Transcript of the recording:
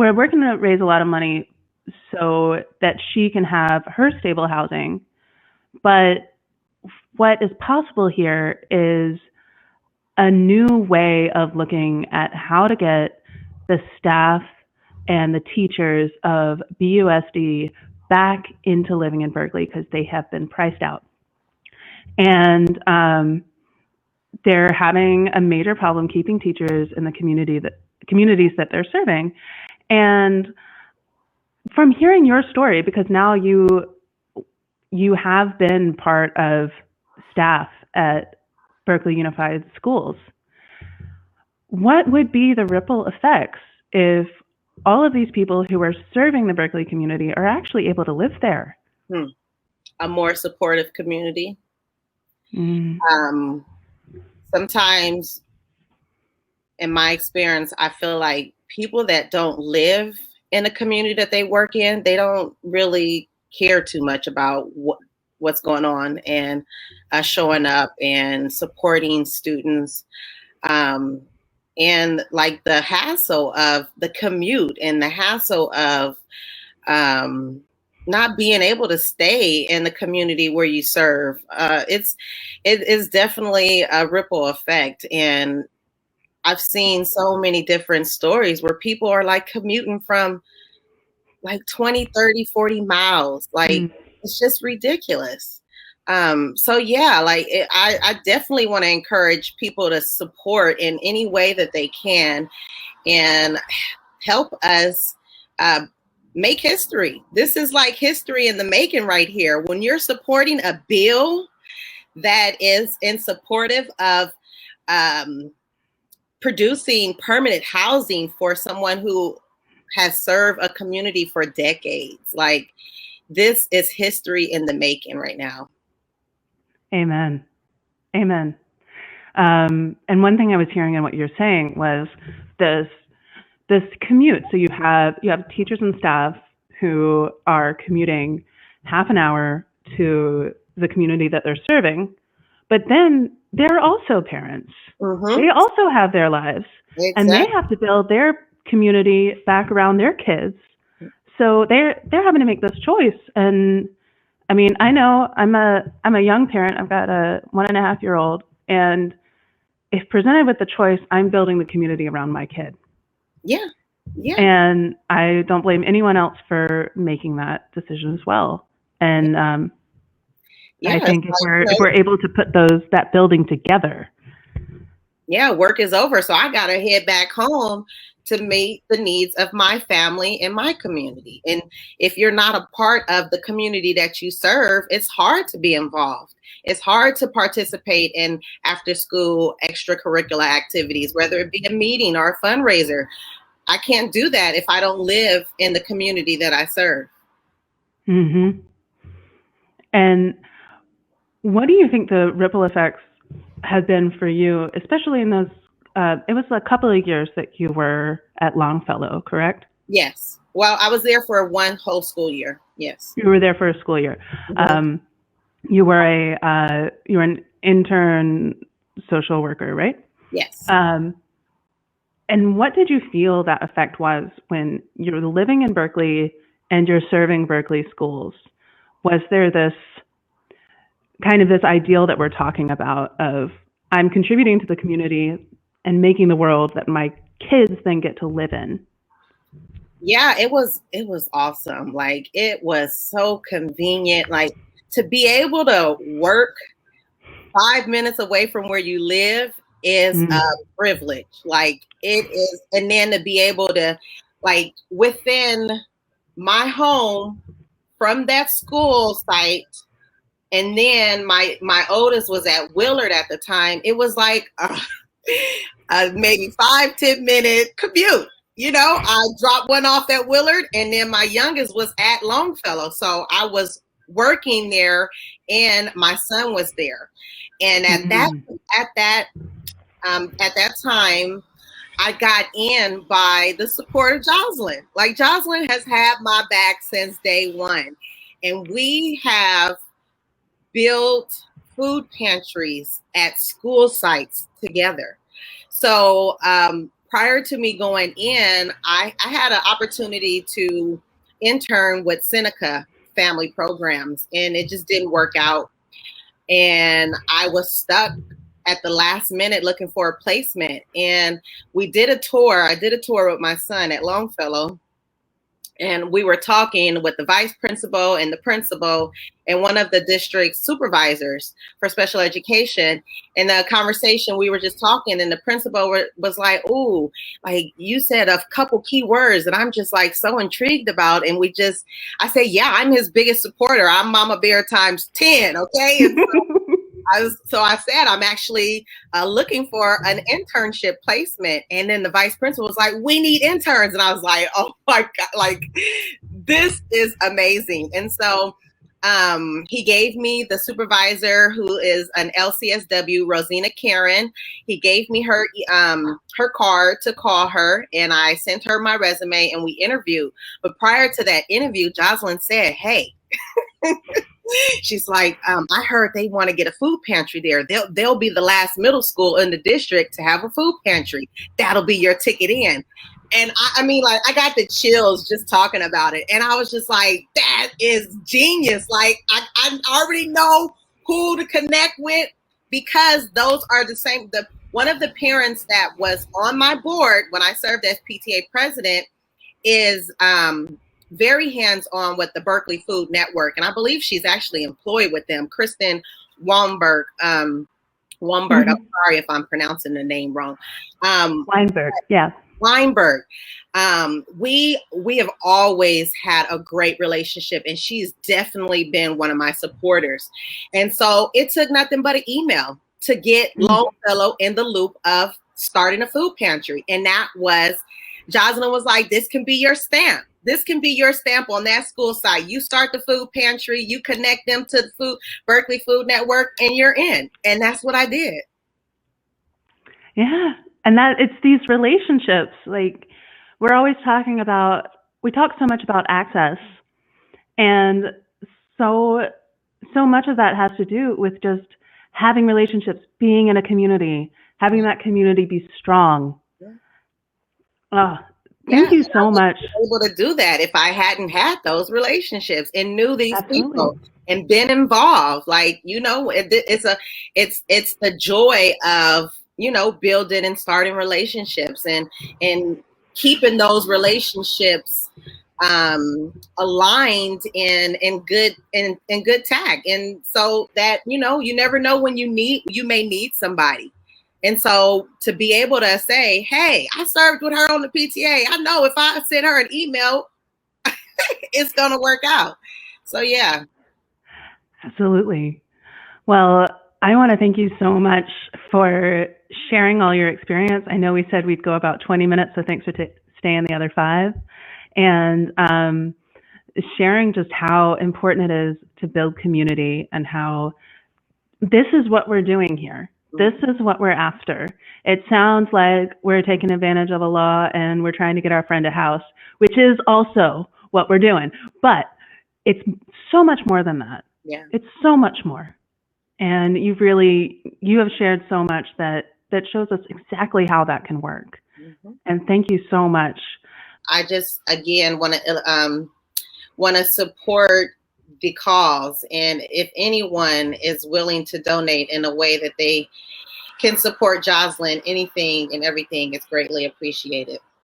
we're working to raise a lot of money so that she can have her stable housing. But what is possible here is a new way of looking at how to get the staff and the teachers of BUSD back into living in Berkeley because they have been priced out. And they're having a major problem keeping teachers in the communities that they're serving. And from hearing your story, because now you have been part of staff at Berkeley Unified Schools, what would be the ripple effects if all of these people who are serving the Berkeley community are actually able to live there? A more supportive community. Sometimes, in my experience, I feel like people that don't live in the community that they work in, they don't really care too much about what's going on and showing up and supporting students. And like the hassle of the commute and the hassle of not being able to stay in the community where you serve. It is definitely a ripple effect. And I've seen so many different stories where people are like commuting from like 20, 30, 40 miles. Like, it's just ridiculous. So yeah, like I definitely want to encourage people to support in any way that they can and help us make history. This is like history in the making right here. When you're supporting a bill that is in supportive of producing permanent housing for someone who has served a community for decades, like this is history in the making right now. Amen. Amen. And one thing I was hearing in what you're saying was this commute. So you have teachers and staff who are commuting half an hour to the community that they're serving, but then they're also parents. They also have their lives, and they have to build their community back around their kids. So they're having to make this choice. And I mean, I know I'm a young parent. I've got a 1.5-year-old, and if presented with the choice, I'm building the community around my kid. Yeah. And I don't blame anyone else for making that decision as well. And I think if we're able to put that building together. Yeah, work is over, so I gotta head back home to meet the needs of my family and my community. And if you're not a part of the community that you serve, it's hard to be involved. It's hard to participate in after school extracurricular activities, whether it be a meeting or a fundraiser. I can't do that if I don't live in the community that I serve. And what do you think the ripple effects have been for you, especially in those, it was a couple of years that you were at Longfellow, correct? Yes. Well, I was there for one whole school year. Yes. You were there for a school year. You were an intern social worker, right? Yes. And what did you feel that effect was when you were living in Berkeley and you're serving Berkeley schools? Was there this kind of this ideal that we're talking about of I'm contributing to the community and making the world that my kids then get to live in? Yeah, it was awesome. Like, it was so convenient. Like, to be able to work 5 minutes away from where you live is a privilege. Like, it is. And then to be able to, like, within my home from that school site, and then my oldest was at Willard at the time, it was like a maybe 5-10 minute commute. You know, I dropped one off at Willard, and then my youngest was at Longfellow. So I was working there and my son was there. And at that time, I got in by the support of Jocelyn. Like, Jocelyn has had my back since day one. And we have built food pantries at school sites together. So prior to me going in, I had an opportunity to intern with Seneca family programs, and it just didn't work out. And I was stuck at the last minute looking for a placement. And we did a tour. I did a tour with my son at Longfellow. And we were talking with the vice principal and the principal and one of the district supervisors for special education. In the conversation, we were just talking, and the principal was like, "Ooh, like you said a couple key words that I'm just like so intrigued about." And I say, "Yeah, I'm his biggest supporter. I'm Mama Bear times 10." Okay. And so I said, I'm actually looking for an internship placement. And then the vice principal was like, "We need interns." And I was like, oh my God, like, this is amazing. And so he gave me the supervisor, who is an LCSW, Rosina Karen. He gave me her card to call her, and I sent her my resume, and we interviewed. But prior to that interview, Jocelyn said, "Hey," she's like, "I heard they want to get a food pantry there. They'll be the last middle school in the district to have a food pantry. That'll be your ticket in." And I mean, like, I got the chills just talking about it. And I was just like, that is genius. Like, I already know who to connect with, because those are the same. One of the parents that was on my board when I served as PTA president is very hands-on with the Berkeley Food Network. And I believe she's actually employed with them, Kristen Womberg. Womberg, I'm sorry if I'm pronouncing the name wrong. Weinberg, yeah. Weinberg. We have always had a great relationship, and she's definitely been one of my supporters. And so it took nothing but an email to get Longfellow in the loop of starting a food pantry. And that was, Jocelyn was like, "This can be your stamp. This can be your stamp on that school site. You start the food pantry, you connect them to the Berkeley Food Network, and you're in." And that's what I did. Yeah. And that it's these relationships, like we're always talking about, we talk so much about access, and so much of that has to do with just having relationships, being in a community, having that community be strong. Thank you so much. Able to do that if I hadn't had those relationships and knew these people and been involved. Like, you know, it's the joy of, you know, building and starting relationships and keeping those relationships aligned in good tag. And so that, you know, you never know when you may need somebody. And so to be able to say, "Hey, I served with her on the PTA. I know if I send her an email, it's going to work out." So, yeah. Absolutely. Well, I want to thank you so much for sharing all your experience. I know we said we'd go about 20 minutes, so thanks for staying the other 5. And sharing just how important it is to build community, and how this is what we're doing here. This is what we're after. It sounds like we're taking advantage of a law and we're trying to get our friend a house, which is also what we're doing. But it's so much more than that. Yeah. It's so much more. And you have shared so much that shows us exactly how that can work. And thank you so much. I just, again, want to support the cause, and if anyone is willing to donate in a way that they can support Jocelyn, anything and everything is greatly appreciated.